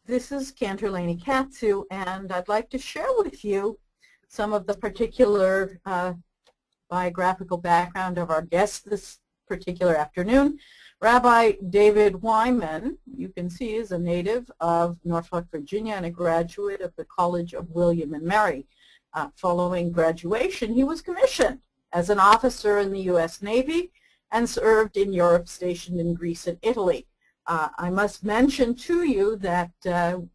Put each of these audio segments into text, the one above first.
This is Cantor Katzew, and I'd like to share with you some of the particular biographical background of our guest this particular afternoon. Rabbi David Wyman, you can see, is a native of Norfolk, Virginia, and a graduate of the College of William and Mary. Following graduation, he was commissioned as an officer in the U.S. Navy and served in Europe, stationed in Greece and Italy. I must mention to you that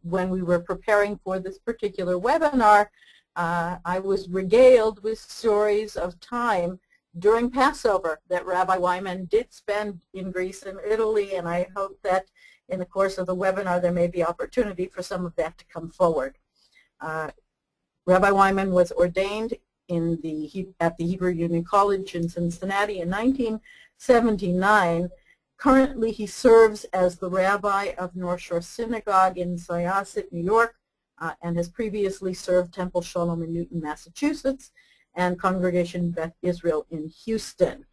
when we were preparing for this particular webinar, I was regaled with stories of time during Passover that Rabbi Wyman did spend in Greece and Italy, and I hope that in the course of the webinar there may be opportunity for some of that to come forward. Rabbi Wyman was ordained at the Hebrew Union College in Cincinnati in 1979. Currently, he serves as the rabbi of North Shore Synagogue in Syosset, New York, and has previously served Temple Shalom in Newton, Massachusetts, and Congregation Beth Israel in Houston.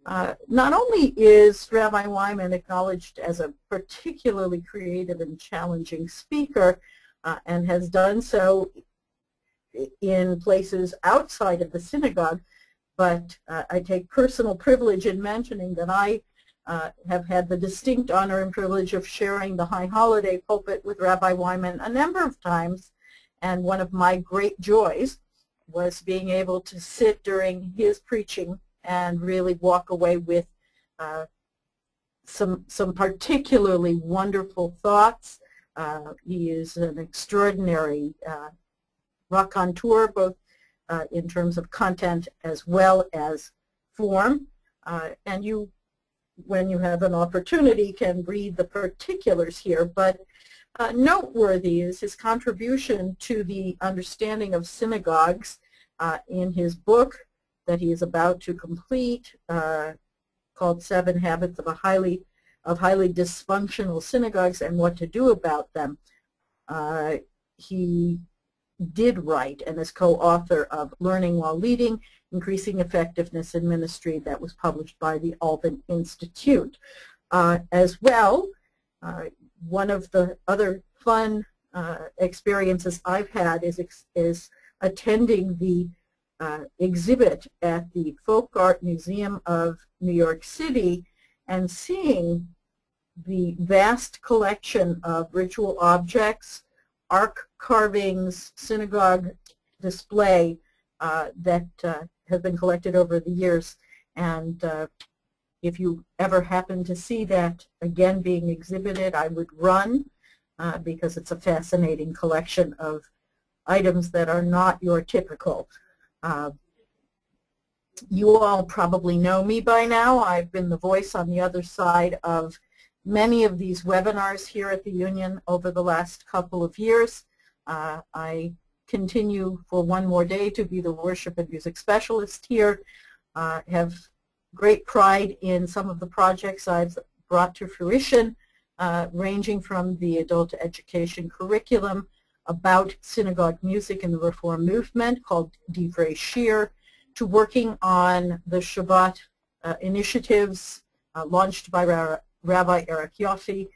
Not only is Rabbi Wyman acknowledged as a particularly creative and challenging speaker, and has done so in places outside of the synagogue, but I take personal privilege in mentioning that I have had the distinct honor and privilege of sharing the High Holiday pulpit with Rabbi Wyman a number of times, and one of my great joys was being able to sit during his preaching and really walk away with some particularly wonderful thoughts. He is an extraordinary raconteur, both in terms of content as well as form, and you, when you have an opportunity, can read the particulars here, but noteworthy is his contribution to the understanding of synagogues in his book that he is about to complete, called 7 Habits of Highly Dysfunctional Synagogues and What to Do About Them. He did write and is co-author of Learning While Leading, Increasing Effectiveness in Ministry, that was published by the Alban Institute. As well, one of the other fun experiences I've had is attending the exhibit at the Folk Art Museum of New York City and seeing the vast collection of ritual objects, ark carvings, synagogue display that have been collected over the years. And if you ever happen to see that again being exhibited, I would run because it's a fascinating collection of items that are not your typical. You all probably know me by now. I've been the voice on the other side of many of these webinars here at the Union over the last couple of years. I continue for one more day to be the worship and music specialist here. Have great pride in some of the projects I've brought to fruition, ranging from the adult education curriculum about synagogue music in the Reform movement called Divrei Shir, to working on the Shabbat initiatives launched by Rabbi Eric Yoffe,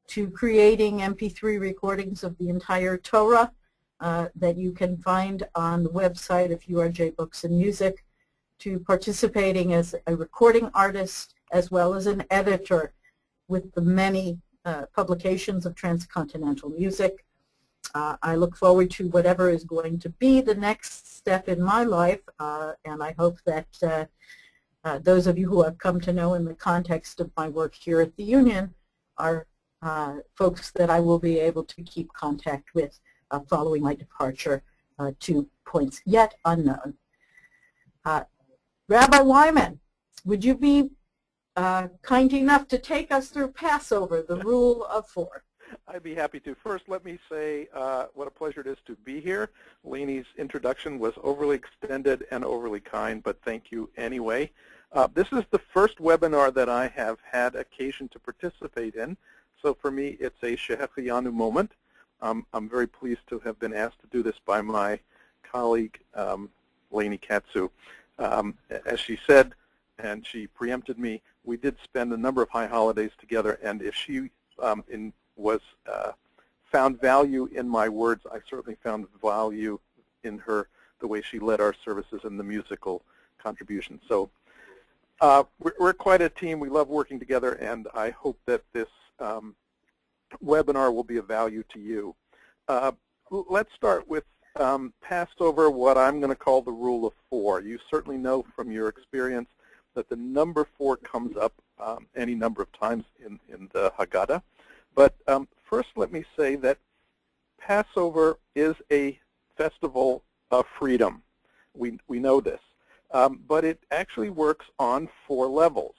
to creating MP3 recordings of the entire Torah that you can find on the website of URJ Books and Music, to participating as a recording artist as well as an editor with the many publications of transcontinental music. I look forward to whatever is going to be the next step in my life, and I hope that those of you who I've come to know in the context of my work here at the Union are folks that I will be able to keep contact with following my departure to points yet unknown. Rabbi Wyman, would you be kind enough to take us through Passover, the Rule of 4? I'd be happy to. First, let me say what a pleasure it is to be here. Lainey's introduction was overly extended and overly kind, but thank you anyway. This is the first webinar that I have had occasion to participate in, so for me it's a Shehecheyanu moment. I'm very pleased to have been asked to do this by my colleague, Lainey Katzew. As she said, and she preempted me, we did spend a number of high holidays together, and if she was found value in my words. I certainly found value in the way she led our services and the musical contribution. So we're quite a team. We love working together, and I hope that this webinar will be of value to you. Let's start with Passover, what I'm going to call the rule of 4. You certainly know from your experience that the number 4 comes up any number of times in the Haggadah. But first, let me say that Passover is a festival of freedom. We know this. But it actually works on 4 levels.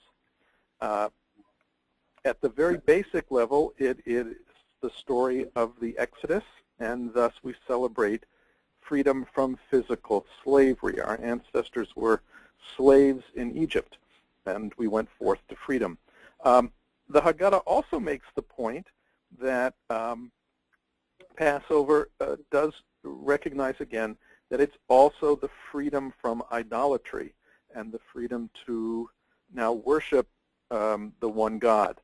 At the very basic level, it is the story of the Exodus, and thus we celebrate freedom from physical slavery. Our ancestors were slaves in Egypt, and we went forth to freedom. The Haggadah also makes the point that Passover does recognize again that it's also the freedom from idolatry and the freedom to now worship the one God.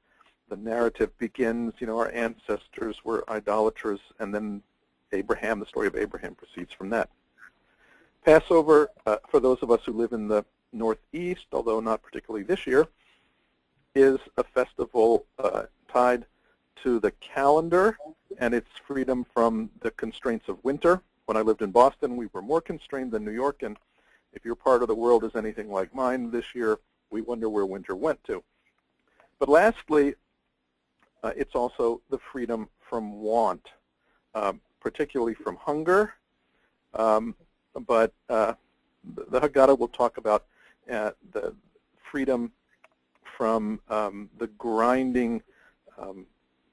The narrative begins, our ancestors were idolaters, and then Abraham, the story of Abraham proceeds from that. Passover, for those of us who live in the Northeast, although not particularly this year, is a festival tied to the calendar and its freedom from the constraints of winter. When I lived in Boston, we were more constrained than New York, and if your part of the world is anything like mine this year, we wonder where winter went to. But lastly, it's also the freedom from want, particularly from hunger. But the Haggadah will talk about the freedom from the grinding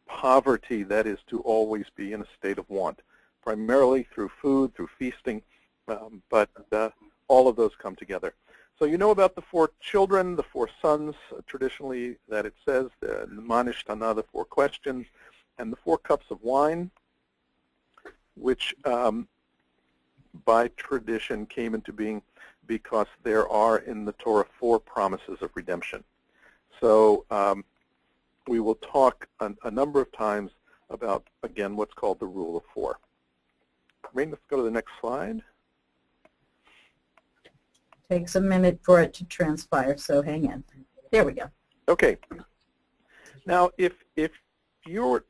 poverty that is to always be in a state of want, primarily through food, through feasting, but all of those come together. So you know about the 4 children, the 4 sons, traditionally that it says, the Manish Tana, the 4 questions, and the 4 cups of wine, which by tradition came into being because there are in the Torah 4 promises of redemption. So we will talk a number of times about, again, what's called the rule of 4. Rain, let's go to the next slide. Takes a minute for it to transpire, so hang in. There we go. Okay. Now, if your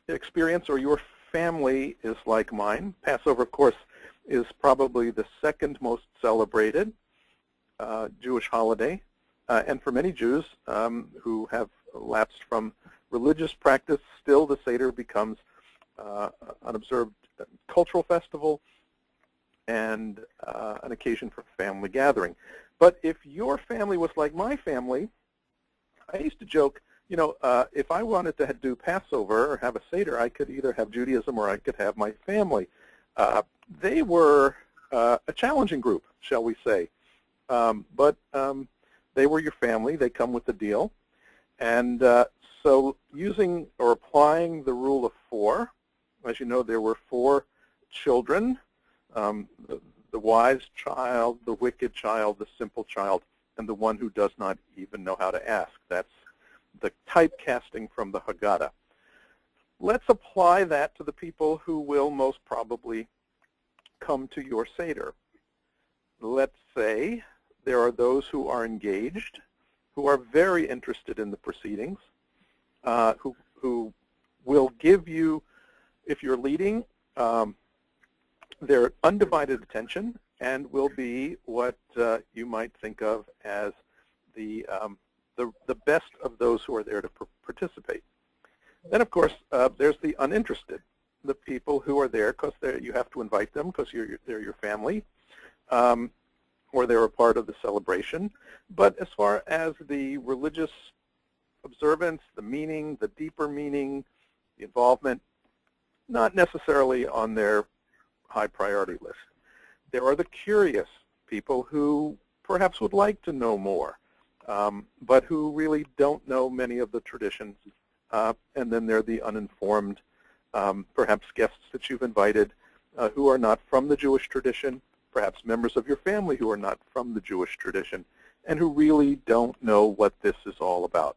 experience or your family is like mine, Passover, of course, is probably the 2nd most celebrated Jewish holiday. And for many Jews who have lapsed from religious practice, still the seder becomes an observed cultural festival and an occasion for family gathering. But if your family was like my family, I used to joke, if I wanted to do Passover or have a seder, I could either have Judaism or I could have my family. They were a challenging group, shall we say. But they were your family. They come with the deal. And so using or applying the rule of 4, as you know, there were 4 children, the wise child, the wicked child, the simple child, and the one who does not even know how to ask. That's the typecasting from the Haggadah. Let's apply that to the people who will most probably come to your seder. Let's say there are those who are engaged, who are very interested in the proceedings, who will give you, if you're leading, their undivided attention and will be what you might think of as the best of those who are there to participate. Then, of course, there's the uninterested, the people who are there because you have to invite them because they're your family, or they're a part of the celebration. But as far as the religious observance, the meaning, the deeper meaning, the involvement, not necessarily on their high priority list. There are the curious people who perhaps would like to know more, but who really don't know many of the traditions. And then there are the uninformed, perhaps guests that you've invited who are not from the Jewish tradition, perhaps members of your family who are not from the Jewish tradition, and who really don't know what this is all about.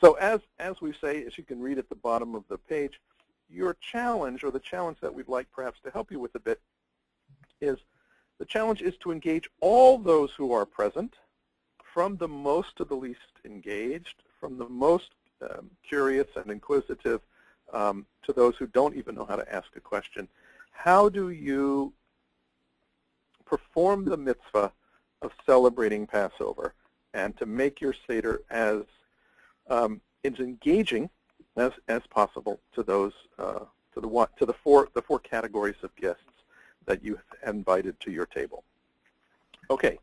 So as we say, as you can read at the bottom of the page, your challenge, or the challenge that we'd like perhaps to help you with a bit, is the challenge is to engage all those who are present, from the most to the least engaged, from the most curious and inquisitive to those who don't even know how to ask a question. How do you perform the mitzvah of celebrating Passover and to make your seder as engaging as possible to those to the four categories of guests that you have invited to your table? Okay.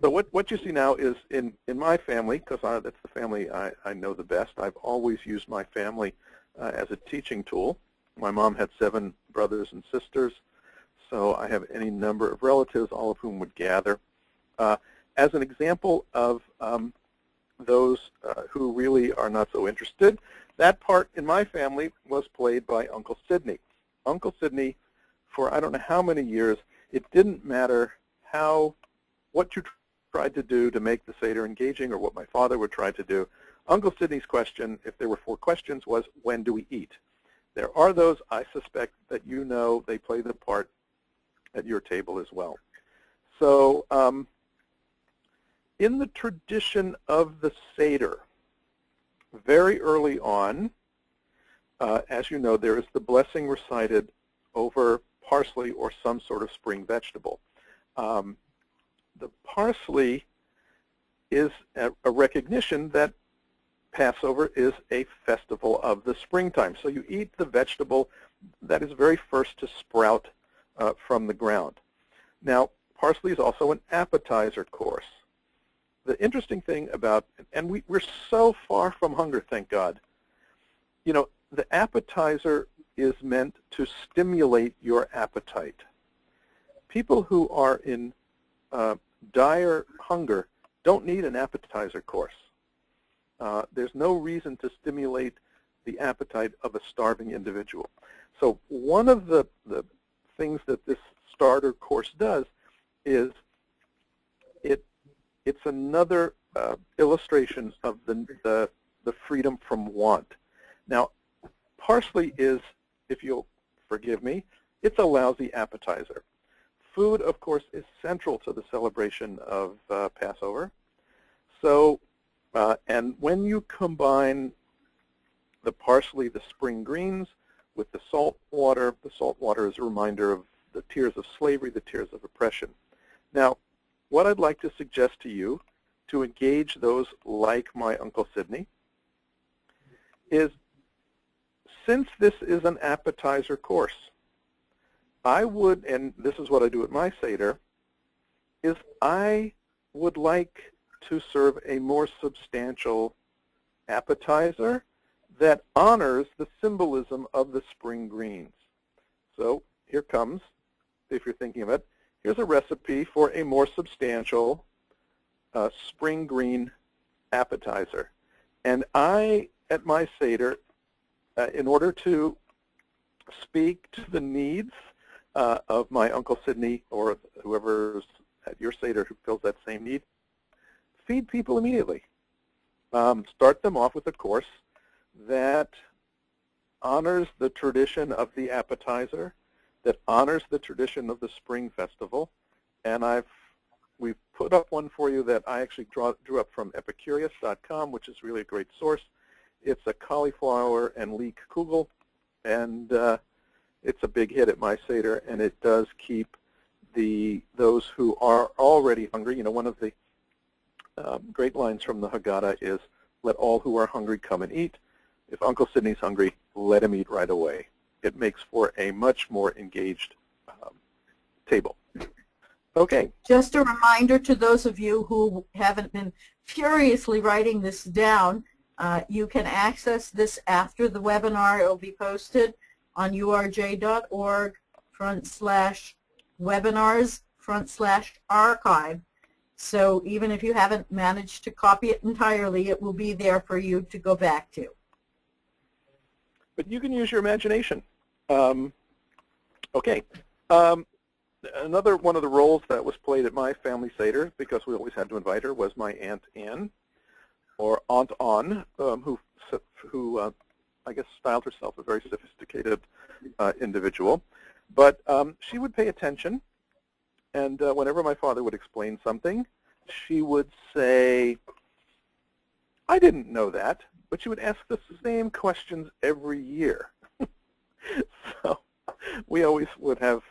So what you see now is in my family, because that's the family I know the best. I've always used my family as a teaching tool. My mom had 7 brothers and sisters, so I have any number of relatives, all of whom would gather. As an example of those who really are not so interested, that part in my family was played by Uncle Sidney. Uncle Sidney, for I don't know how many years, it didn't matter what you tried to do to make the Seder engaging or what my father would try to do. Uncle Sidney's question, if there were 4 questions, was, when do we eat? There are those, I suspect, that you know they play the part at your table as well. So in the tradition of the Seder, very early on, as you know, there is the blessing recited over parsley or some sort of spring vegetable. The parsley is a recognition that Passover is a festival of the springtime. So you eat the vegetable that is very first to sprout from the ground. Now, parsley is also an appetizer course. The interesting thing about, and we're so far from hunger, thank God. You know, the appetizer is meant to stimulate your appetite. People who are in dire hunger don't need an appetizer course. There's no reason to stimulate the appetite of a starving individual. So one of the things that this starter course does is it's another illustration of the freedom from want. Now, parsley is, if you'll forgive me, it's a lousy appetizer. Food, of course, is central to the celebration of Passover. So, and when you combine the parsley, the spring greens, with the salt water is a reminder of the tears of slavery, the tears of oppression. Now, what I'd like to suggest to you to engage those like my Uncle Sidney is, since this is an appetizer course, I would, and this is what I do at my Seder, is I would like to serve a more substantial appetizer that honors the symbolism of the spring greens. So here comes, if you're thinking of it, here's a recipe for a more substantial spring green appetizer. And I, at my Seder, in order to speak to the needs of my Uncle Sidney or whoever's at your Seder who feels that same need, feed people immediately. Start them off with a course that honors the tradition of the appetizer, that honors the tradition of the Spring Festival, and we've put up one for you that I actually drew up from epicurious.com, which is really a great source. It's a cauliflower and leek kugel, and it's a big hit at my Seder, and it does keep those who are already hungry. You know, one of the great lines from the Haggadah is, "Let all who are hungry come and eat." If Uncle Sidney's hungry, let him eat right away. It makes for a much more engaged table. Okay. Just a reminder to those of you who haven't been furiously writing this down, you can access this after the webinar. It will be posted on urj.org/webinars/archive. So even if you haven't managed to copy it entirely, it will be there for you to go back to. But you can use your imagination. Okay. Another one of the roles that was played at my family Seder, because we always had to invite her, was my Aunt Ann. or Aunt On, who I guess styled herself a very sophisticated individual. But she would pay attention, and whenever my father would explain something, she would say, I didn't know that, but she would ask the same questions every year. So we always would have,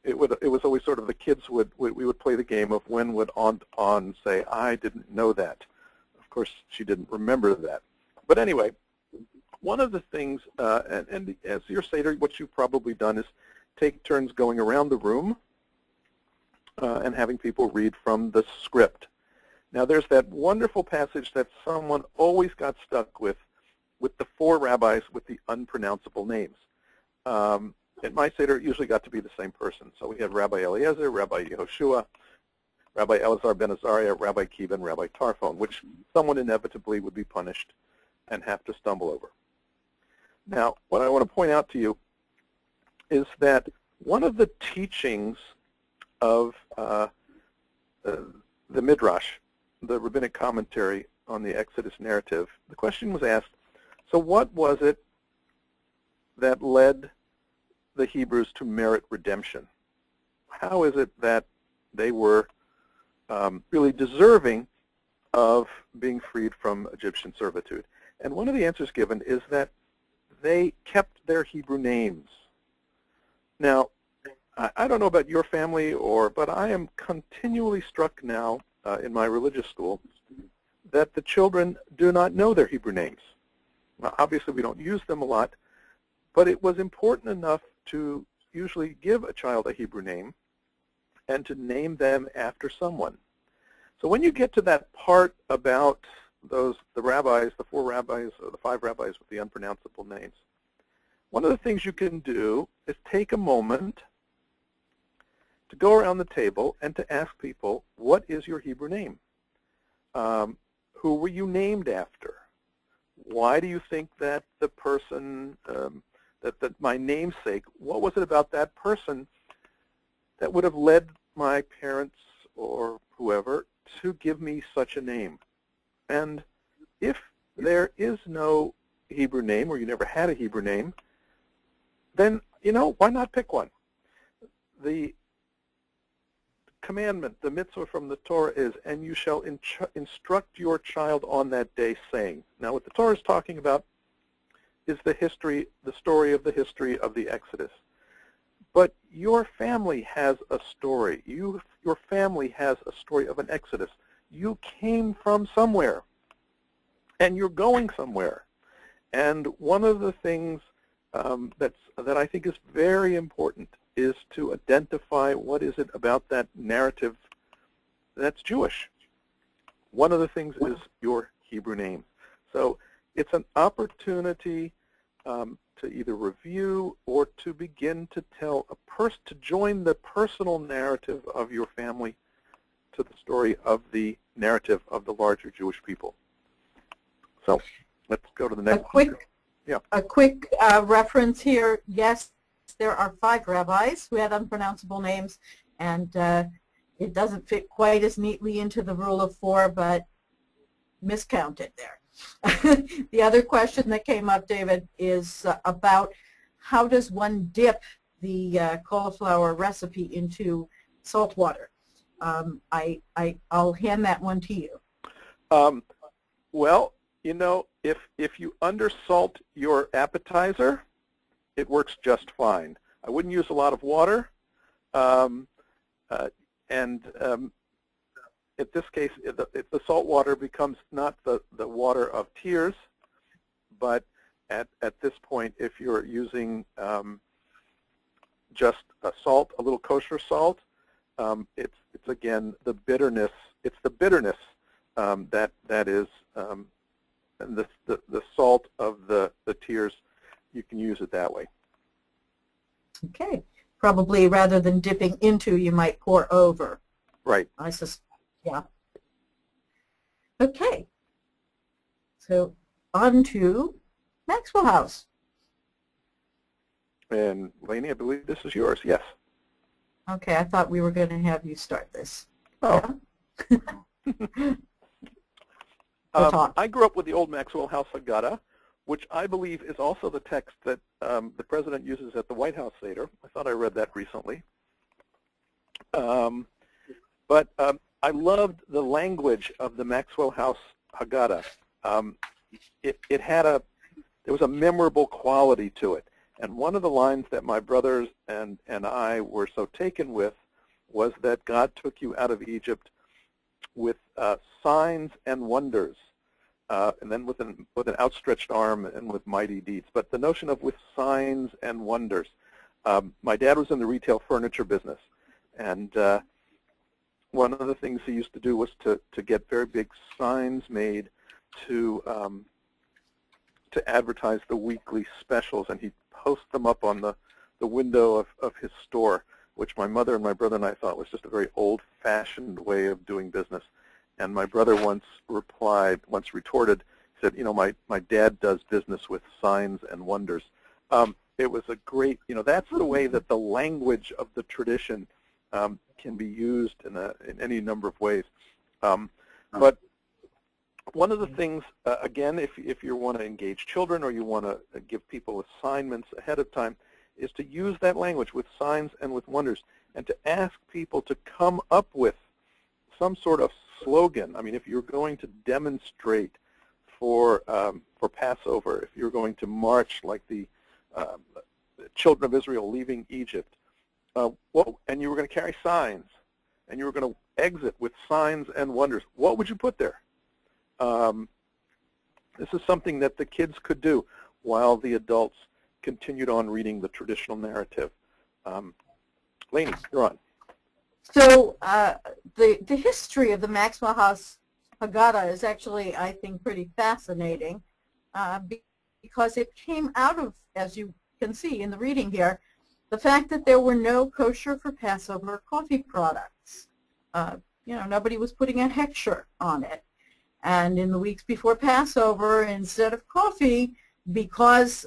it was always sort of the kids we would play the game of when would Aunt On say, I didn't know that. Of course, she didn't remember that. But anyway, one of the things, and as your Seder, what you've probably done is take turns going around the room and having people read from the script. Now, there's that wonderful passage that someone always got stuck with the four rabbis with the unpronounceable names. At my Seder, it usually got to be the same person. So we had Rabbi Eliezer, Rabbi Yehoshua, Rabbi Elazar ben Azariah, Rabbi Kiva, and Rabbi Tarfon, which someone inevitably would be punished and have to stumble over. Now, what I want to point out to you is that one of the teachings of the Midrash, the rabbinic commentary on the Exodus narrative, the question was asked, so what was it that led the Hebrews to merit redemption? How is it that they were really deserving of being freed from Egyptian servitude? And one of the answers given is that they kept their Hebrew names. Now, I don't know about your family, but I am continually struck now in my religious school that the children do not know their Hebrew names. Now, obviously, we don't use them a lot, but it was important enough to usually give a child a Hebrew name and to name them after someone. So when you get to that part about the rabbis, the four rabbis, or the five rabbis with the unpronounceable names, one of the things you can do is take a moment to go around the table and to ask people, what is your Hebrew name? Who were you named after? Why do you think that the person, that my namesake, what was it about that person that would have led my parents or whoever to give me such a name? And if there is no Hebrew name, or you never had a Hebrew name, then, why not pick one? The commandment, the mitzvah from the Torah is, and you shall instruct your child on that day, saying. Now, what the Torah is talking about is the story of the history of the Exodus. But your family has a story. Your family has a story of an Exodus. You came from somewhere, and you're going somewhere. And one of the things that I think is very important is to identify what is it about that narrative that's Jewish. One of the things is your Hebrew name. So it's an opportunity to either review or to begin to to join the personal narrative of your family to the story of the narrative of the larger Jewish people. So let's go to the next. A quick reference here. Yes, there are 5 rabbis who had unpronounceable names, and it doesn't fit quite as neatly into the rule of 4, but miscounted there. The other question that came up, David, is about how does one dip the cauliflower recipe into salt water? I'll hand that one to you. Well, if you undersalt your appetizer, it works just fine. I wouldn't use a lot of water, in this case, the salt water becomes not the water of tears, but at this point, if you're using just a little kosher salt, it's again the bitterness. It's the bitterness that is, and the salt of the tears. You can use it that way. Okay. Probably rather than dipping into, you might pour over. Right. Yeah. Okay. So on to Maxwell House. And Lainey, I believe this is yours. Yes. Okay. I thought we were going to have you start this. Oh. Yeah? I grew up with the old Maxwell House Haggadah, which I believe is also the text that the president uses at the White House seder. I thought I read that recently. But I loved the language of the Maxwell House Haggadah. There was a memorable quality to it. And one of the lines that my brothers and I were so taken with was that God took you out of Egypt with signs and wonders, and then with an outstretched arm and with mighty deeds. But the notion of with signs and wonders. My dad was in the retail furniture business, and one of the things he used to do was to get very big signs made to advertise the weekly specials, and he'd post them up on the window of his store, which my mother and my brother and I thought was just a very old-fashioned way of doing business. And my brother once retorted, said, you know, my dad does business with signs and wonders. It was a great, you know, that's the way that the language of the tradition can be used in any number of ways. But one of the things, again, if you want to engage children or you want to give people assignments ahead of time, is to use that language with signs and with wonders, and to ask people to come up with some sort of slogan. I mean, if you're going to demonstrate for Passover, if you're going to march like the children of Israel leaving Egypt, and you were going to carry signs, and you were going to exit with signs and wonders, what would you put there? This is something that the kids could do while the adults continued on reading the traditional narrative. Lainey, you're on. So the history of the Maxwell House Haggadah is actually, I think, pretty fascinating because it came out of, as you can see in the reading here, the fact that there were no kosher for Passover coffee products. You know, nobody was putting a hechsher on it. And in the weeks before Passover, instead of coffee, because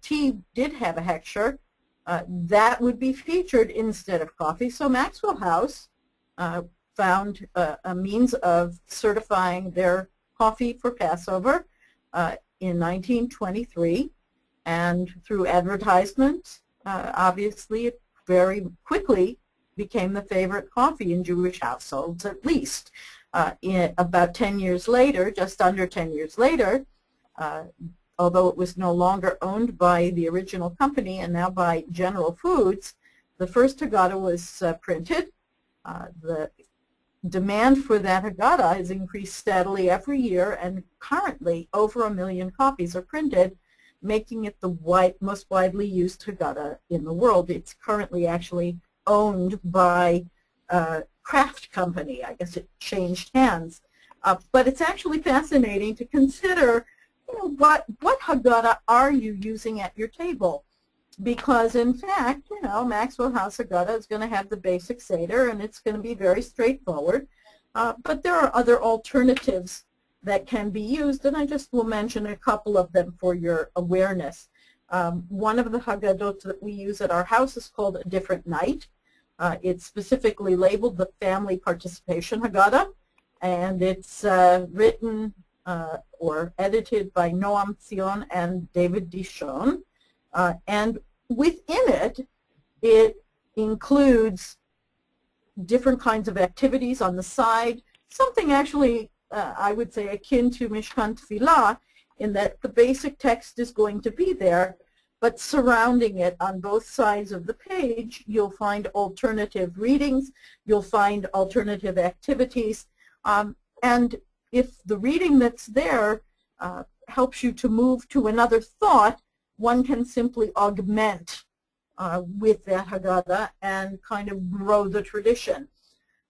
tea did have a hechsher, that would be featured instead of coffee. So Maxwell House found a means of certifying their coffee for Passover in 1923, and through advertisement, obviously it very quickly became the favorite coffee in Jewish households, at least. About 10 years later, just under 10 years later, although it was no longer owned by the original company and now by General Foods, the first Haggadah was printed. The demand for that Haggadah has increased steadily every year, and currently over 1 million copies are printed, making it the most widely used Haggadah in the world. It's currently actually owned by Kraft Company. I guess it changed hands. But it's actually fascinating to consider, you know, what Haggadah are you using at your table? Because in fact, you know, Maxwell House Haggadah is going to have the basic seder, and it's going to be very straightforward. But there are other alternatives that can be used, and I just will mention a couple of them for your awareness. One of the Haggadot that we use at our house is called A Different Night. It's specifically labeled the Family Participation Haggadah, and it's written or edited by Noam Zion and David Dishon. And within it, it includes different kinds of activities on the side, something actually, I would say, akin to Mishkan Tefillah, in that the basic text is going to be there, but surrounding it on both sides of the page, you'll find alternative readings, you'll find alternative activities, and if the reading that's there helps you to move to another thought, one can simply augment with that Haggadah and kind of grow the tradition.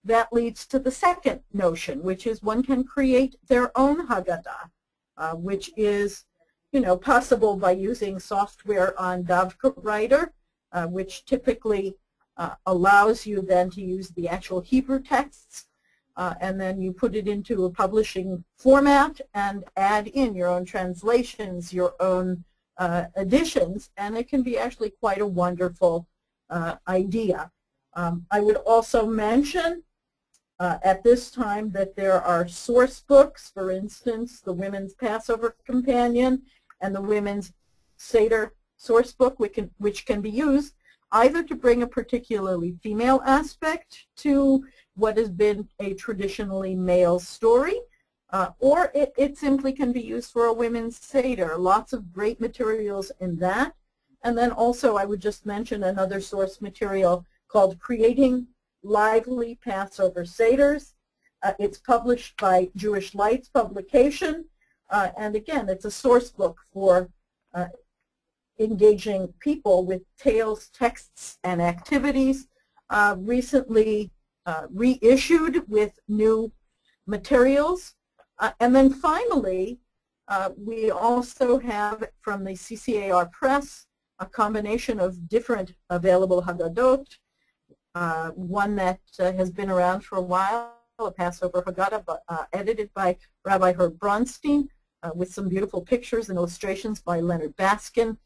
That leads to the second notion, which is one can create their own Haggadah, which is, you know, possible by using software on Davka Writer, which typically allows you then to use the actual Hebrew texts, and then you put it into a publishing format and add in your own translations, your own additions, and it can be actually quite a wonderful idea. I would also mention at this time that there are source books, for instance, the Women's Passover Companion and the Women's Seder source book, which can be used either to bring a particularly female aspect to what has been a traditionally male story, or it simply can be used for a women's Seder. Lots of great materials in that. And then also I would just mention another source material called Creating Lively Passover Seders. It's published by Jewish Lights Publication, and again, it's a source book for engaging people with tales, texts, and activities, recently reissued with new materials. And then finally, we also have from the CCAR Press a combination of different available Haggadot, one that has been around for a while, a Passover Haggadah, edited by Rabbi Herb Bronstein, with some beautiful pictures and illustrations by Leonard Baskin.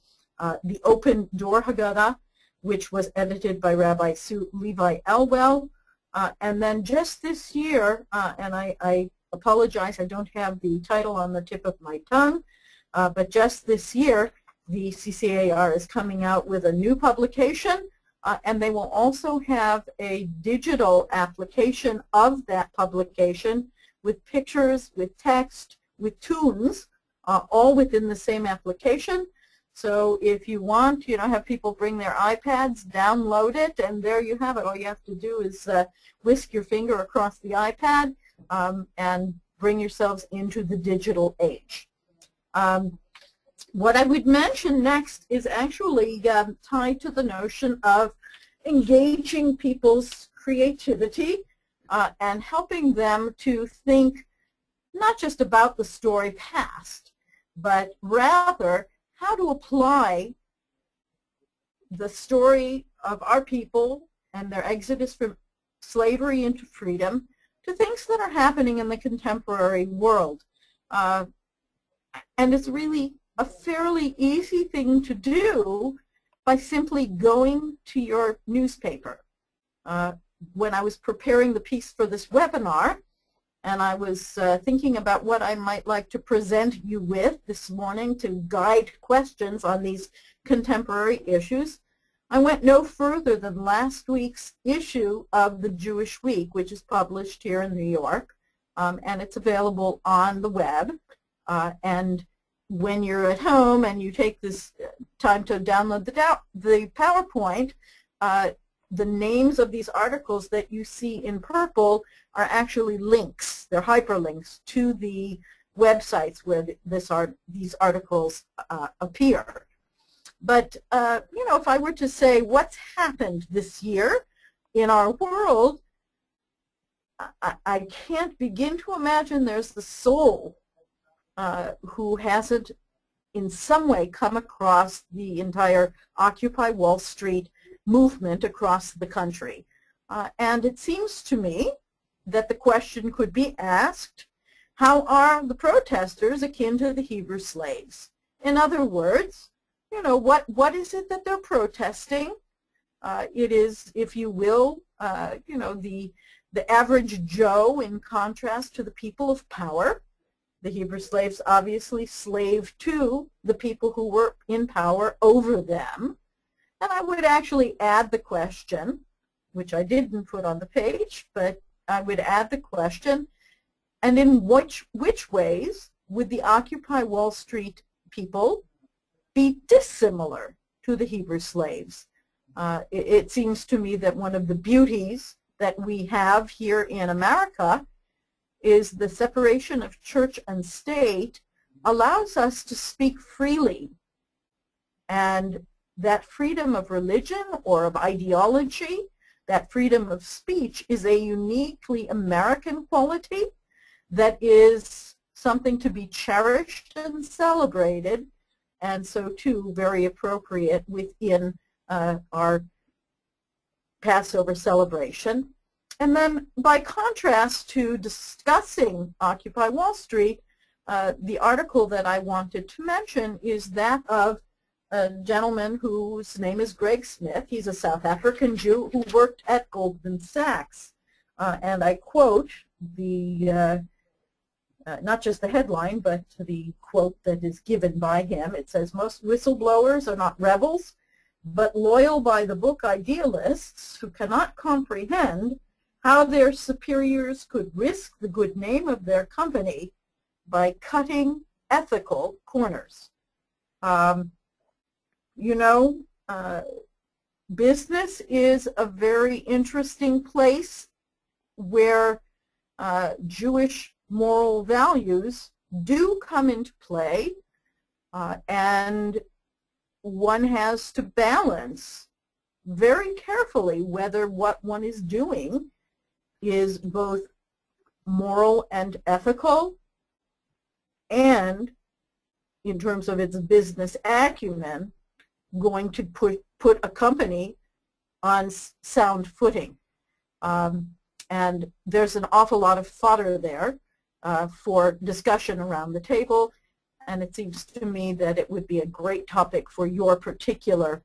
The Open Door Haggadah, which was edited by Rabbi Sue Levi Elwell. And then just this year, and I apologize, I don't have the title on the tip of my tongue, but just this year, the CCAR is coming out with a new publication, and they will also have a digital application of that publication with pictures, with text, with tunes, all within the same application. So if you want, have people bring their iPads, download it, and there you have it. All you have to do is whisk your finger across the iPad and bring yourselves into the digital age. What I would mention next is actually tied to the notion of engaging people's creativity and helping them to think not just about the story past, but rather how to apply the story of our people and their exodus from slavery into freedom to things that are happening in the contemporary world. And it's really a fairly easy thing to do by simply going to your newspaper. When I was preparing the piece for this webinar, and I was thinking about what I might like to present you with this morning to guide questions on these contemporary issues, I went no further than last week's issue of the Jewish Week, which is published here in New York, and it's available on the web. And when you're at home and you take this time to download the PowerPoint, the names of these articles that you see in purple are actually links. They're hyperlinks to the websites where these articles appear. But, if I were to say what's happened this year in our world, I can't begin to imagine there's the soul who hasn't in some way come across the entire Occupy Wall Street movement across the country. And it seems to me that the question could be asked, how are the protesters akin to the Hebrew slaves? In other words, what is it that they're protesting? It is, if you will, the average Joe in contrast to the people of power. The Hebrew slaves obviously slaved to the people who were in power over them. And I would actually add the question, which I didn't put on the page, but I would add the question, and in which ways would the Occupy Wall Street people be dissimilar to the Hebrew slaves? It seems to me that one of the beauties that we have here in America is the separation of church and state allows us to speak freely. And that freedom of religion or of ideology, that freedom of speech is a uniquely American quality that is something to be cherished and celebrated, and so too very appropriate within our Passover celebration. And then by contrast to discussing Occupy Wall Street, the article that I wanted to mention is that of a gentleman whose name is Greg Smith. He's a South African Jew who worked at Goldman Sachs. and I quote the not just the headline, but the quote that is given by him. It says, "Most whistleblowers are not rebels, but loyal by the book idealists who cannot comprehend how their superiors could risk the good name of their company by cutting ethical corners." You know, business is a very interesting place where Jewish moral values do come into play, and one has to balance very carefully whether what one is doing is both moral and ethical, and in terms of its business acumen, going to put a company on sound footing. And there's an awful lot of fodder there for discussion around the table, and it seems to me that it would be a great topic for your particular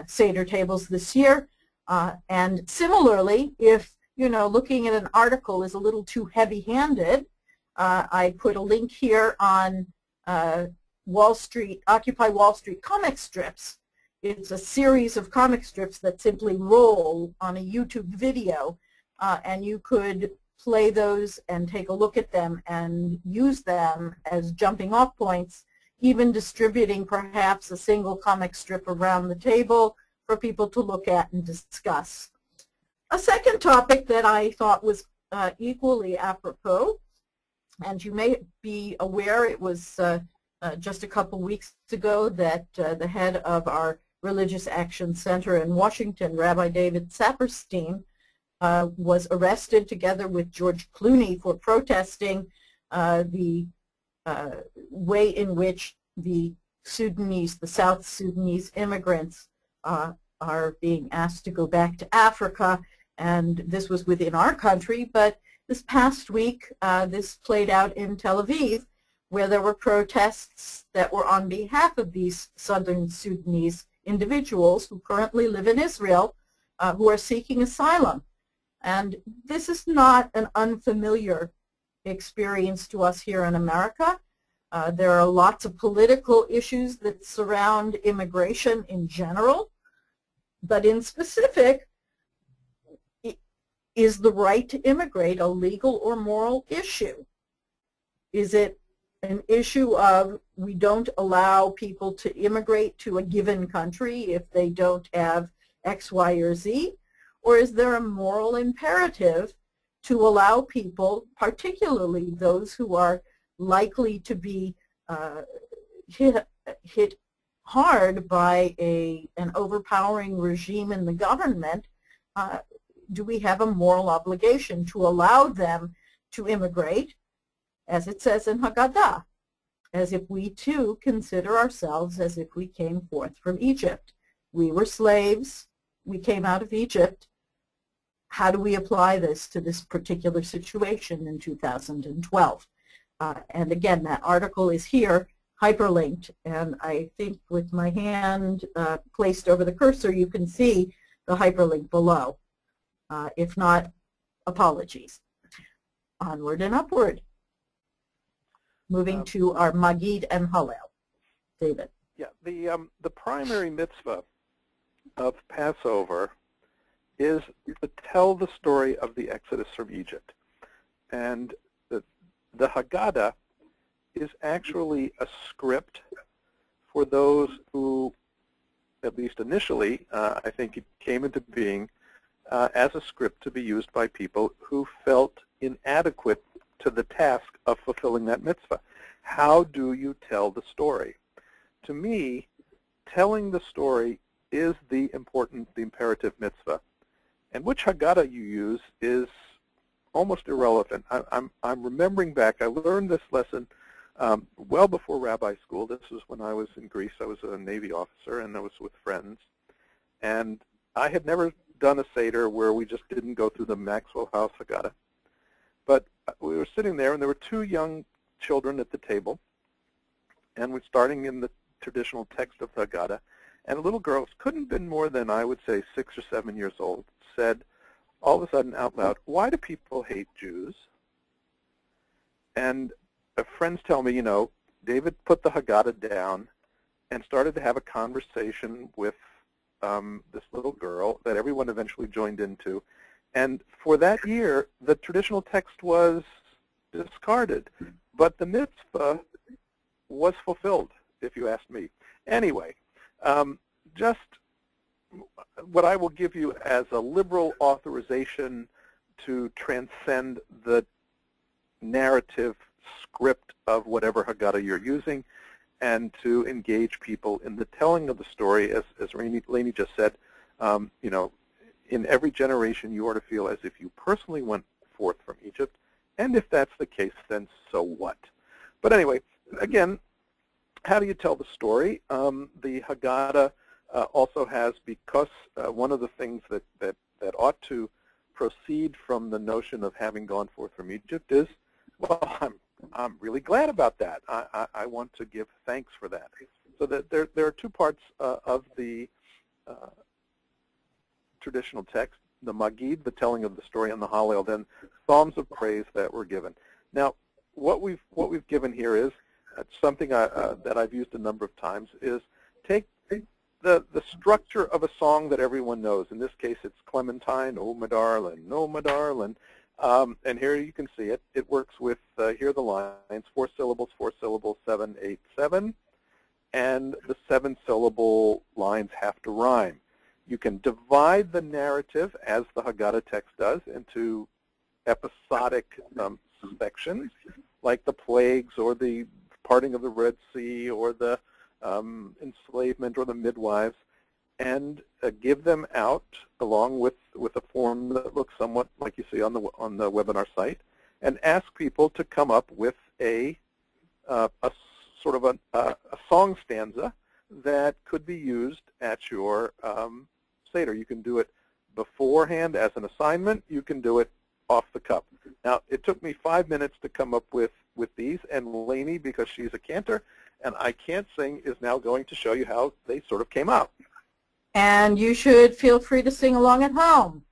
Seder tables this year. And similarly, if looking at an article is a little too heavy-handed, I put a link here on Occupy Wall Street comic strips. It's a series of comic strips that simply roll on a YouTube video, and you could play those and take a look at them and use them as jumping off points, even distributing perhaps a single comic strip around the table for people to look at and discuss. A second topic that I thought was equally apropos, and you may be aware it was just a couple weeks ago that the head of our Religious Action Center in Washington, Rabbi David Saperstein, was arrested together with George Clooney for protesting the way in which the South Sudanese immigrants are being asked to go back to Africa. And this was within our country, but this past week this played out in Tel Aviv, where there were protests that were on behalf of these southern Sudanese individuals who currently live in Israel, who are seeking asylum. And this is not an unfamiliar experience to us here in America. There are lots of political issues that surround immigration in general, but in specific, is the right to immigrate a legal or moral issue? Is it an issue of we don't allow people to immigrate to a given country if they don't have X, Y, or Z? Or is there a moral imperative to allow people, particularly those who are likely to be hit hard by an overpowering regime in the government, do we have a moral obligation to allow them to immigrate, as it says in Hagaddah, as if we too consider ourselves as if we came forth from Egypt? We were slaves. We came out of Egypt. How do we apply this to this particular situation in 2012? And again, that article is here, hyperlinked, and I think with my hand placed over the cursor, you can see the hyperlink below. If not, apologies. Onward and upward. Moving to our Magid and Hallel. David. Yeah, the primary mitzvah of Passover is to tell the story of the Exodus from Egypt. And the Haggadah is actually a script for those who, at least initially, I think it came into being as a script to be used by people who felt inadequate to the task of fulfilling that mitzvah. How do you tell the story? To me, telling the story is the imperative mitzvah. And which Haggadah you use is almost irrelevant. I'm remembering back, I learned this lesson well before rabbi school. This was when I was in Greece. I was a Navy officer, and I was with friends. And I had never done a Seder where we just didn't go through the Maxwell House Haggadah. But we were sitting there, and there were two young children at the table, and we're starting in the traditional text of the Haggadah, and a little girl, couldn't have been more than, I would say, 6 or 7 years old, said, all of a sudden out loud, why do people hate Jews? And friends tell me, David put the Haggadah down and started to have a conversation with this little girl that everyone eventually joined into. And for that year, the traditional text was discarded, but the mitzvah was fulfilled, if you ask me. Anyway, just what I will give you as a liberal authorization to transcend the narrative script of whatever Haggadah you're using, and to engage people in the telling of the story, as Lainey just said. In every generation, you are to feel as if you personally went forth from Egypt, and if that's the case, then so what? But anyway, again, how do you tell the story? The Haggadah also has, because one of the things that ought to proceed from the notion of having gone forth from Egypt is, well, I'm really glad about that. I want to give thanks for that. So that there are two parts of the traditional text: the Magid, the telling of the story, and the Hallel, then psalms of praise that were given. Now, what we've given here is something that I've used a number of times, is take the structure of a song that everyone knows. In this case, it's Clementine, oh my darling, oh my darling. And here you can see it. It works with, here are the lines, 4 syllables, 7, 8, 7. And the 7-syllable lines have to rhyme. You can divide the narrative, as the Haggadah text does, into episodic sections, like the plagues, or the parting of the Red Sea, or the enslavement, or the midwives, and give them out along with a form that looks somewhat like you see on the webinar site, and ask people to come up with a sort of a song stanza that could be used at your seder. You can do it beforehand as an assignment. You can do it off the cuff. Now, it took me 5 minutes to come up with these, and Lainey, because she's a cantor and I can't sing, is now going to show you how they sort of came out. And you should feel free to sing along at home.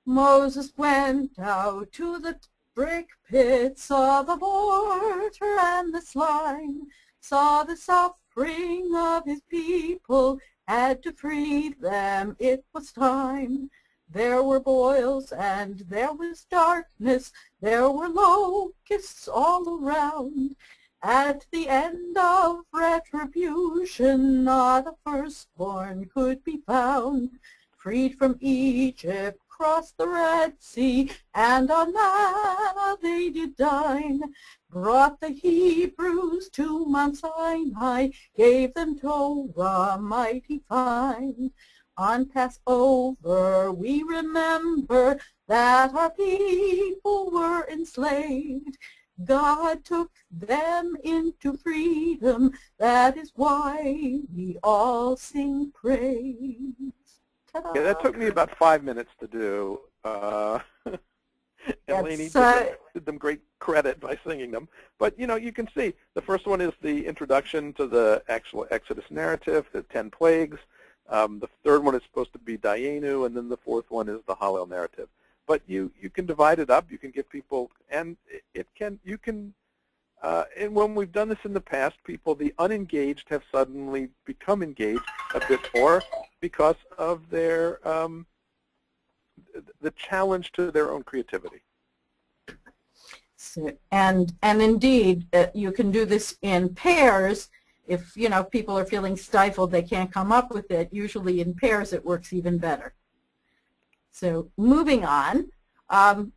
Moses went out to the brick pit, saw the mortar and the slime, saw the suffering of his people, had to free them, it was time. There were boils and there was darkness, there were locusts all around. At the end of retribution, not a firstborn could be found. Freed from Egypt, crossed the Red Sea, and on manna they did dine. Brought the Hebrews to Mount Sinai, gave them Torah mighty fine. On Passover we remember that our people were enslaved. God took them into freedom, that is why we all sing praise. Ta-da. Yeah, that took me about 5 minutes to do. And Lainey did them great credit by singing them. But, you can see the first one is the introduction to the actual Exodus narrative, the 10 plagues. The third one is supposed to be Dayenu, and then the fourth one is the Hallel narrative. But you can divide it up. You can give people, and and when we've done this in the past, the unengaged have suddenly become engaged a bit more because of their the challenge to their own creativity. So, and indeed, you can do this in pairs. If people are feeling stifled, they can't come up with it. Usually in pairs, it works even better. So moving on,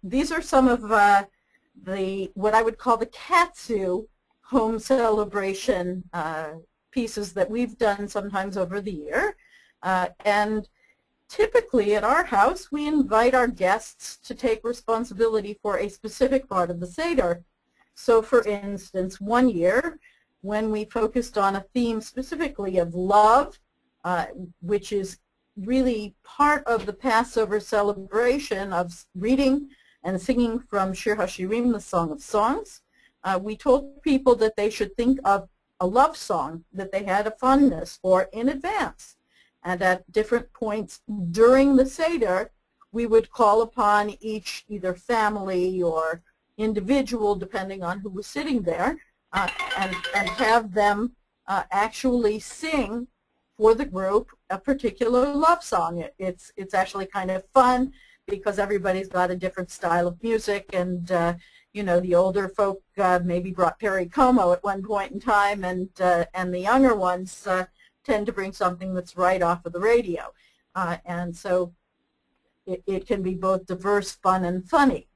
these are some of what I would call the Katzew home celebration pieces that we've done sometimes over the year. And typically at our house, we invite our guests to take responsibility for a specific part of the Seder. So for instance, one year when we focused on a theme specifically of love, which is really part of the Passover celebration of reading and singing from Shir HaShirim, the Song of Songs. We told people that they should think of a love song that they had a fondness for in advance. And at different points during the Seder, we would call upon each either family or individual, depending on who was sitting there, and have them actually sing for the group a particular love song. It's actually kind of fun because everybody's got a different style of music, and you know, the older folk maybe brought Perry Como at one point in time, and the younger ones tend to bring something that's right off of the radio, and so it can be both diverse, fun, and funny.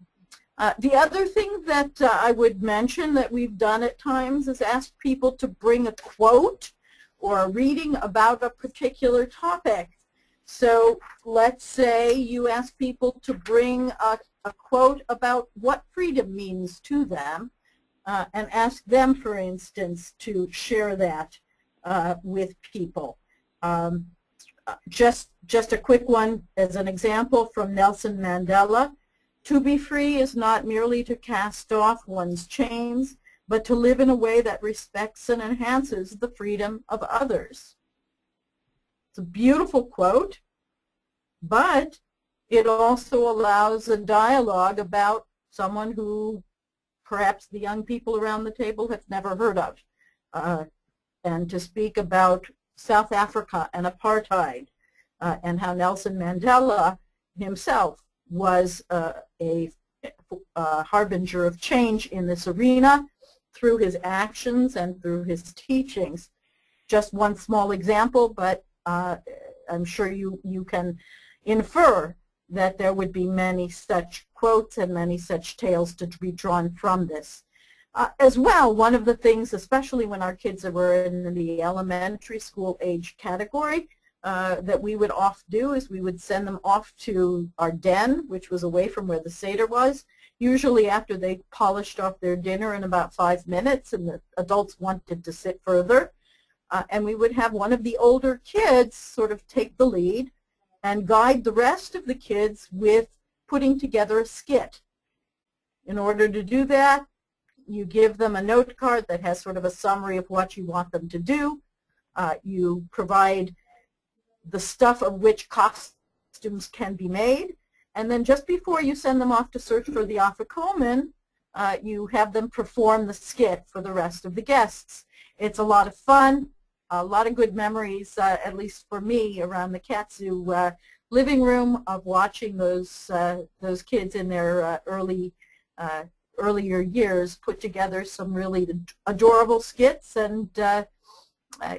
The other thing that I would mention that we've done at times is ask people to bring a quote or a reading about a particular topic. So let's say you ask people to bring a quote about what freedom means to them, and ask them, for instance, to share that with people. Just a quick one as an example from Nelson Mandela. To be free is not merely to cast off one's chains, but to live in a way that respects and enhances the freedom of others. It's a beautiful quote, but it also allows a dialogue about someone who perhaps the young people around the table have never heard of, and to speak about South Africa and apartheid, and how Nelson Mandela himself was a harbinger of change in this arena through his actions and through his teachings. Just one small example, but I'm sure you can infer that there would be many such quotes and many such tales to be drawn from this. As well, one of the things, especially when our kids were in the elementary school age category, that we would often do is we would send them off to our den, which was away from where the seder was, usually after they polished off their dinner in about 5 minutes and the adults wanted to sit further. And we would have one of the older kids sort of take the lead and guide the rest of the kids with putting together a skit. In order to do that, you give them a note card that has sort of a summary of what you want them to do. You provide the stuff of which costumes can be made, and then just before you send them off to search for the Afikoman, you have them perform the skit for the rest of the guests. It's a lot of fun, a lot of good memories, at least for me, around the Katzew living room of watching those kids in their earlier years put together some really adorable skits, and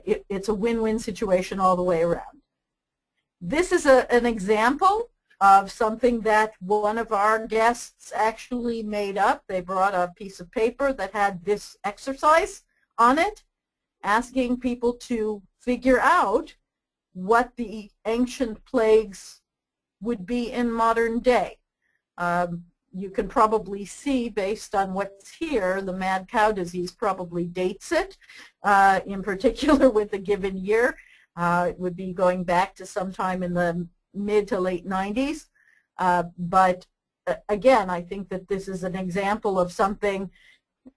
it's a win-win situation all the way around. This is an example of something that one of our guests actually made up. They brought a piece of paper that had this exercise on it, asking people to figure out what the ancient plagues would be in modern day. You can probably see, based on what's here, the mad cow disease probably dates it, in particular with the given year. It would be going back to sometime in the mid to late 90s. But again, I think that this is an example of something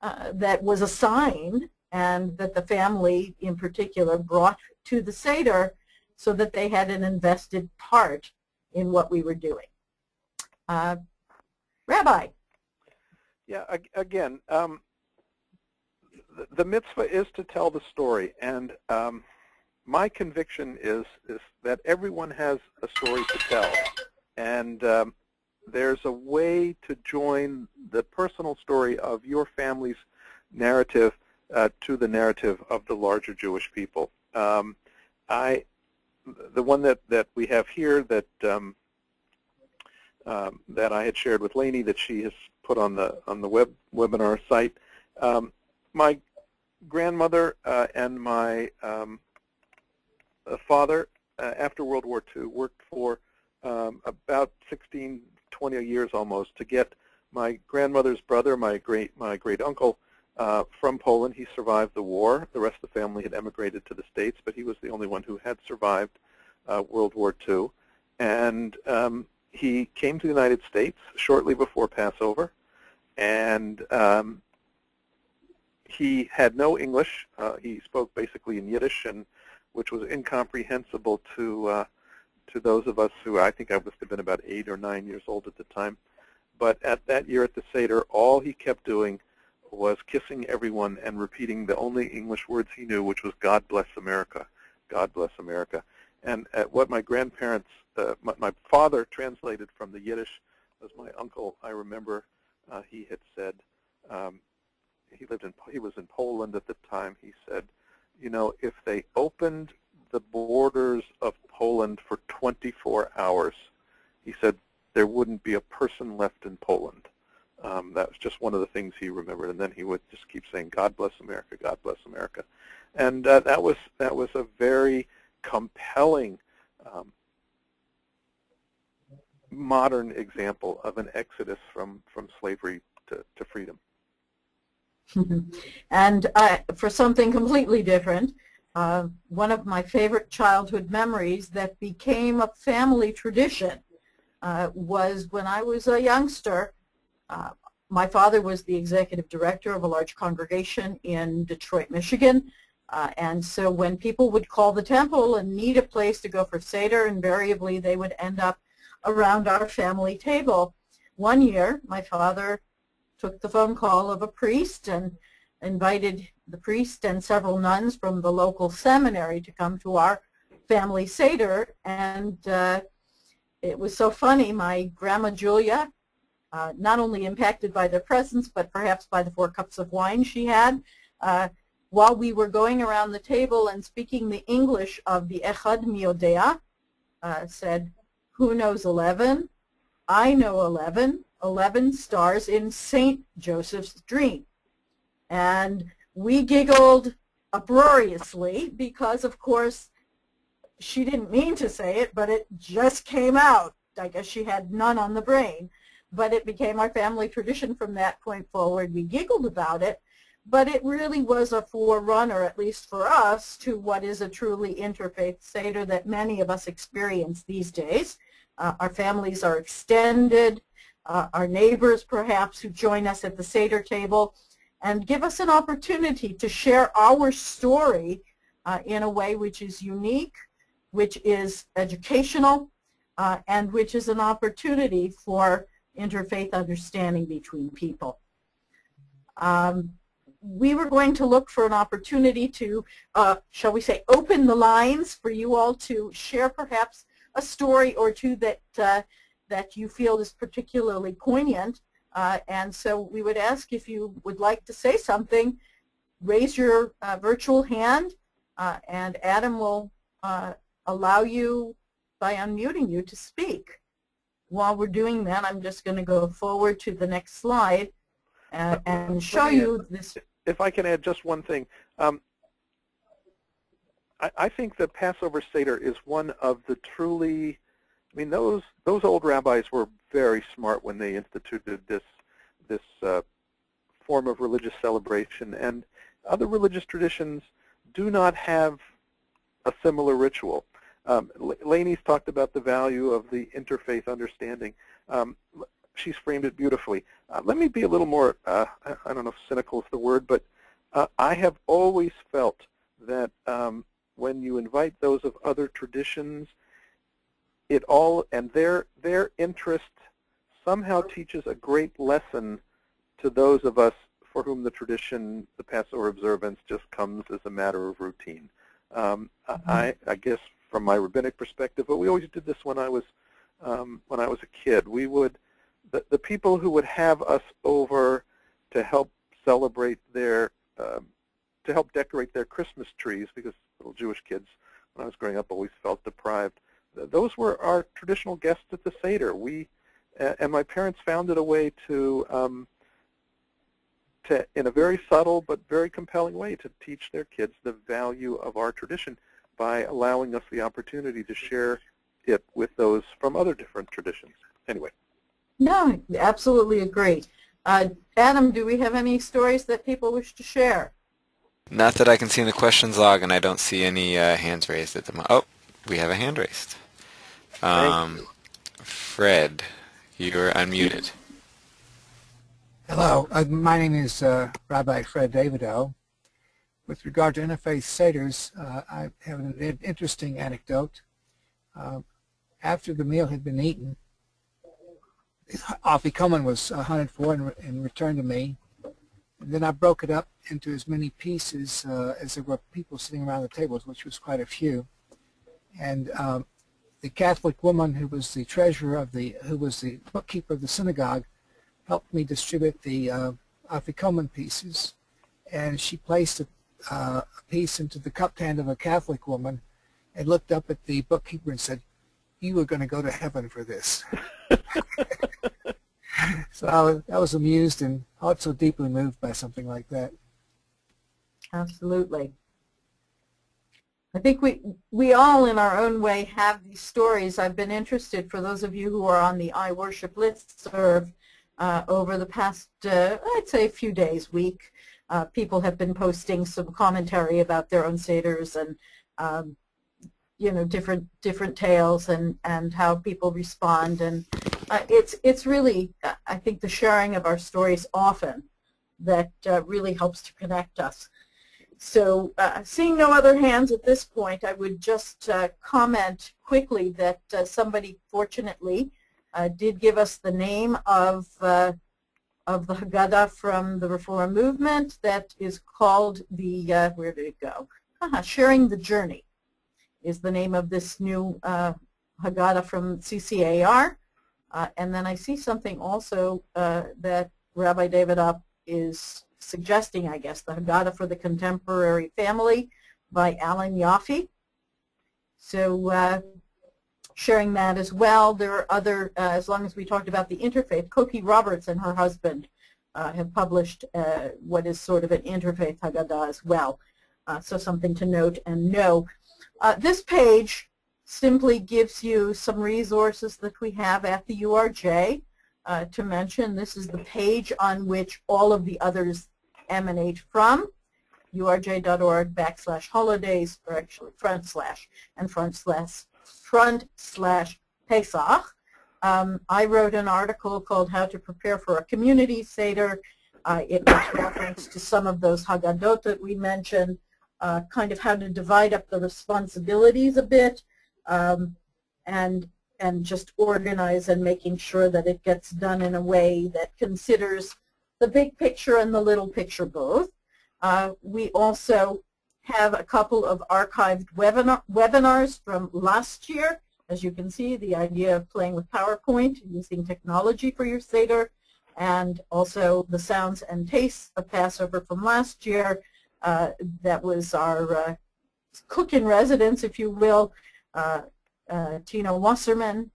that was assigned and that the family in particular brought to the Seder so that they had an invested part in what we were doing. Rabbi. Yeah, again, the mitzvah is to tell the story, and my conviction is that everyone has a story to tell, and there's a way to join the personal story of your family's narrative to the narrative of the larger Jewish people. The one that we have here that that I had shared with Lainey, that she has put on the webinar site. My grandmother and my father, after World War II, worked for about 16, 20 years almost to get my grandmother's brother, my great uncle, from Poland. He survived the war. The rest of the family had emigrated to the States, but he was the only one who had survived World War II. And he came to the United States shortly before Passover, and he had no English. He spoke basically in Yiddish, and which was incomprehensible to to those of us who, I think I must have been about 8 or 9 years old at the time. But at that year at the Seder, all he kept doing was kissing everyone and repeating the only English words he knew, which was "God bless America, God bless America." And what my grandparents, my father translated from the Yiddish, was my uncle. I remember he had said, he was in Poland at the time. He said, you know, if they opened the borders of Poland for 24 hours, he said, there wouldn't be a person left in Poland. That was just one of the things he remembered, and then he would just keep saying, "God bless America, God bless America," and that was a very compelling modern example of an exodus from slavery to freedom. And for something completely different, one of my favorite childhood memories that became a family tradition was when I was a youngster. My father was the executive director of a large congregation in Detroit, Michigan, and so when people would call the temple and need a place to go for Seder, invariably they would end up around our family table. One year, my father took the phone call of a priest and invited the priest and several nuns from the local seminary to come to our family Seder, and it was so funny. My grandma Julia, not only impacted by their presence, but perhaps by the 4 cups of wine she had, while we were going around the table and speaking the English of the Echad Miodea, said, "Who knows 11? I know 11. 11 stars in St. Joseph's dream." And we giggled uproariously because, of course, she didn't mean to say it, but it just came out. I guess she had none on the brain. But it became our family tradition from that point forward. We giggled about it, but it really was a forerunner, at least for us, to what is a truly interfaith Seder that many of us experience these days. Our families are extended, our neighbors perhaps who join us at the Seder table and give us an opportunity to share our story in a way which is unique, which is educational, and which is an opportunity for interfaith understanding between people. We were going to look for an opportunity to, shall we say, open the lines for you all to share perhaps a story or two that you feel is particularly poignant. And so we would ask if you would like to say something, raise your virtual hand, and Adam will allow you, by unmuting you, to speak. While we're doing that, I'm just going to go forward to the next slide and show you this. If I can add just one thing. I think the Passover Seder is one of the truly, I mean, those old rabbis were very smart when they instituted this form of religious celebration, and other religious traditions do not have a similar ritual. Lainey's talked about the value of the interfaith understanding. She's framed it beautifully. Let me be a little more, I don't know if cynical is the word, but I have always felt that when you invite those of other traditions, it all, and their interest somehow teaches a great lesson to those of us for whom the tradition, the Passover observance, just comes as a matter of routine. I guess from my rabbinic perspective, but we always did this when I was a kid. We would, the people who would have us over to help celebrate their, to help decorate their Christmas trees, because little Jewish kids, when I was growing up, always felt deprived. Those were our traditional guests at the Seder. And my parents found it a way to, in a very subtle but very compelling way, to teach their kids the value of our tradition by allowing us the opportunity to share it with those from other different traditions. Anyway. No, absolutely agree. Adam, do we have any stories that people wish to share? Not that I can see in the questions log, and I don't see any hands raised at the moment. Oh, we have a hand raised. Fred, you're unmuted. Hello, my name is Rabbi Fred Davidow. With regard to interfaith seders, I have an interesting anecdote. after the meal had been eaten, Afikoman was hunted for and returned to me. And then I broke it up into as many pieces as there were people sitting around the tables, which was quite a few. And the Catholic woman who was the treasurer of who was the bookkeeper of the synagogue, helped me distribute the Afikoman pieces. And she placed a piece into the cupped hand of a Catholic woman and looked up at the bookkeeper and said, "You are going to go to heaven for this." So I was amused and also deeply moved by something like that. Absolutely. I think we all in our own way have these stories. I've been interested, for those of you who are on the iWorship listserv, over the past, I'd say a few days, week, people have been posting some commentary about their own seders and you know, different tales and how people respond, and it's really, I think, the sharing of our stories often that really helps to connect us. So seeing no other hands at this point, I would just comment quickly that somebody fortunately did give us the name of the Haggadah from the Reform movement that is called the, where did it go? Sharing the Journey is the name of this new Haggadah from CCAR. And then I see something also that Rabbi David Up is suggesting, I guess, the Haggadah for the Contemporary Family by Alan Yaffe. So sharing that as well. There are other, as long as we talked about the Interfaith, Cokie Roberts and her husband have published what is sort of an Interfaith Haggadah as well. So something to note and know. This page simply gives you some resources that we have at the URJ. To mention, this is the page on which all of the others emanate from, urj.org/holidays, or actually /Pesach. I wrote an article called How to Prepare for a Community Seder. It makes reference to some of those Haggadot that we mentioned, kind of how to divide up the responsibilities a bit, and just organize and making sure that it gets done in a way that considers the big picture and the little picture both. We also have a couple of archived webinars from last year. As you can see, the idea of playing with PowerPoint, using technology for your Seder, and also the sounds and tastes of Passover from last year. That was our cook in residence, if you will, Tina Wasserman,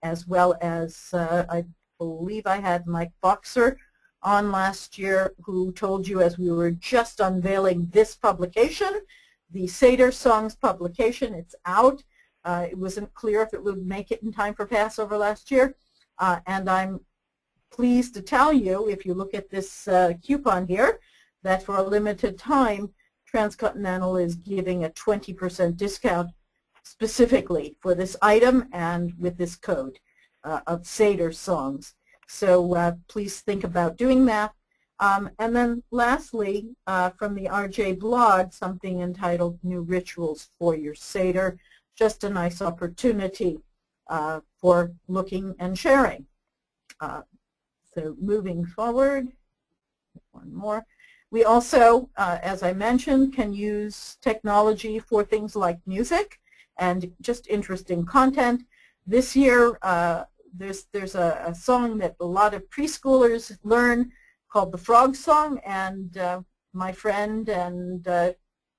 as well as I believe I had Mike Boxer on last year, who told you as we were just unveiling this publication, the Seder Songs publication. It's out. It wasn't clear if it would make it in time for Passover last year, and I'm pleased to tell you, if you look at this coupon here, that for a limited time, Transcontinental is giving a 20% discount specifically for this item and with this code of Seder songs. So please think about doing that. And then lastly, from the RJ blog, something entitled New Rituals for Your Seder. Just a nice opportunity for looking and sharing. So moving forward, one more. We also, as I mentioned, can use technology for things like music and just interesting content. This year, there's a song that a lot of preschoolers learn called the Frog Song, and my friend and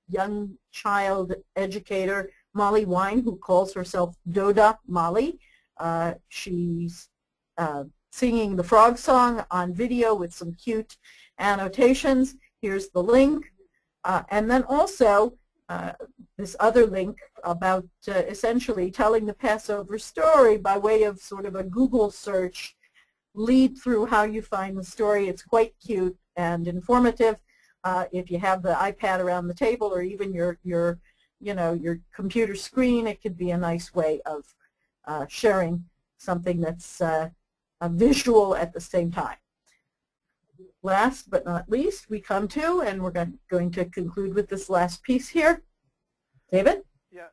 young child educator Molly Wine, who calls herself Doda Molly, she's singing the Frog Song on video with some cute annotations. Here's the link, and then also this other link about essentially telling the Passover story by way of sort of a Google search. Lead through how you find the story. It's quite cute and informative. If you have the iPad around the table, or even your computer screen, it could be a nice way of sharing something that's a visual at the same time. Last but not least, we come to, and we're going to conclude with this last piece here. David? Yeah,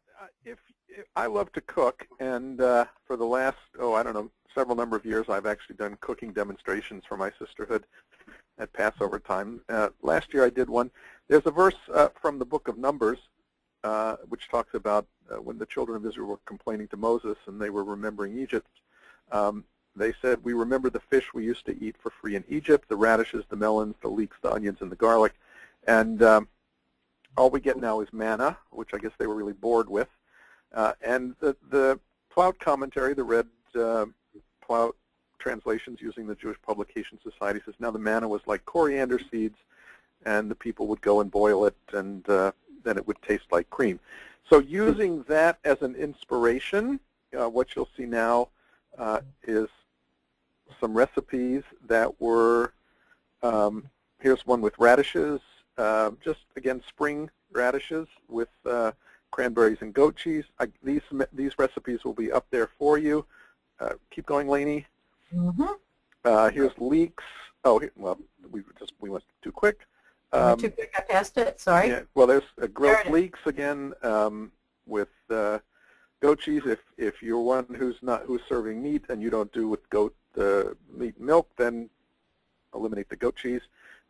I love to cook, and for the last, I don't know, several number of years, I've actually done cooking demonstrations for my sisterhood at Passover time. Last year I did one. There's a verse from the book of Numbers which talks about when the children of Israel were complaining to Moses and they were remembering Egypt. They said, we remember the fish we used to eat for free in Egypt, the radishes, the melons, the leeks, the onions, and the garlic. And all we get now is manna, which I guess they were really bored with. And the Plout commentary, the red Plout translations using the Jewish Publication Society, says now the manna was like coriander seeds, and the people would go and boil it, and then it would taste like cream. So using that as an inspiration, what you'll see now is some recipes that were, here's one with radishes, just again spring radishes with cranberries and goat cheese. These recipes will be up there for you. Keep going, Lainey. Mm-hmm. Here's leeks. Oh, well, we went too quick. Too quick, I passed it. Sorry. Yeah, well, there's grilled leeks again with goat cheese. If you're one who's serving meat and you don't do with goat meat and milk, then eliminate the goat cheese.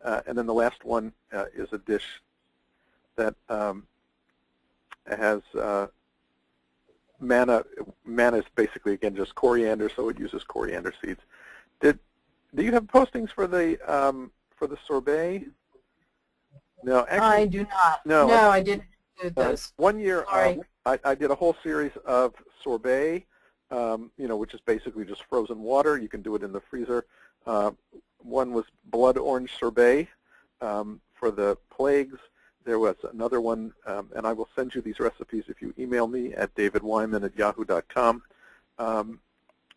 And then the last one is a dish that has manna. Manna is basically, again, just coriander, so it uses coriander seeds. Do you have postings for the sorbet? No, actually, I do not. No, I didn't do those. One year, Sorry. I did a whole series of sorbet, which is basically just frozen water. You can do it in the freezer. One was blood orange sorbet for the plagues. There was another one, and I will send you these recipes if you email me at davidwyman@yahoo.com.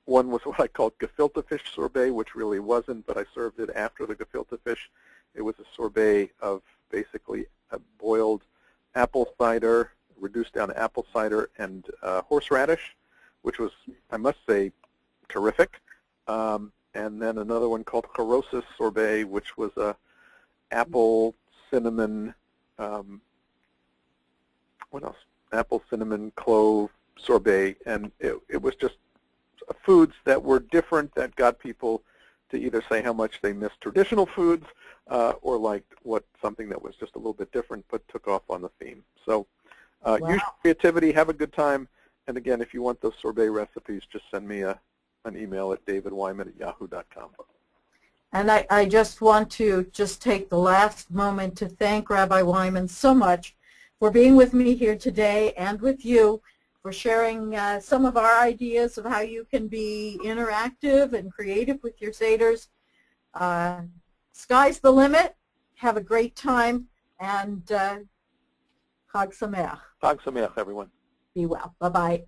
One was what I called gefilte fish sorbet, which really wasn't, but I served it after the gefilte fish. It was a sorbet of basically a boiled apple cider, reduced down to apple cider, and horseradish, which was, I must say, terrific. And then another one called Charosis sorbet, which was a apple, cinnamon, what else? Apple, cinnamon, clove sorbet, and it was just foods that were different that got people to either say how much they missed traditional foods or liked something that was just a little bit different but took off on the theme. So use your creativity, have a good time, and again, if you want those sorbet recipes, just send me an email at davidwyman@yahoo.com. And I just want to take the last moment to thank Rabbi Wyman so much for being with me here today and with you, for sharing some of our ideas of how you can be interactive and creative with your seders. Sky's the limit. Have a great time, and Chag Sameach. Chag Sameach, everyone. Be well. Bye-bye.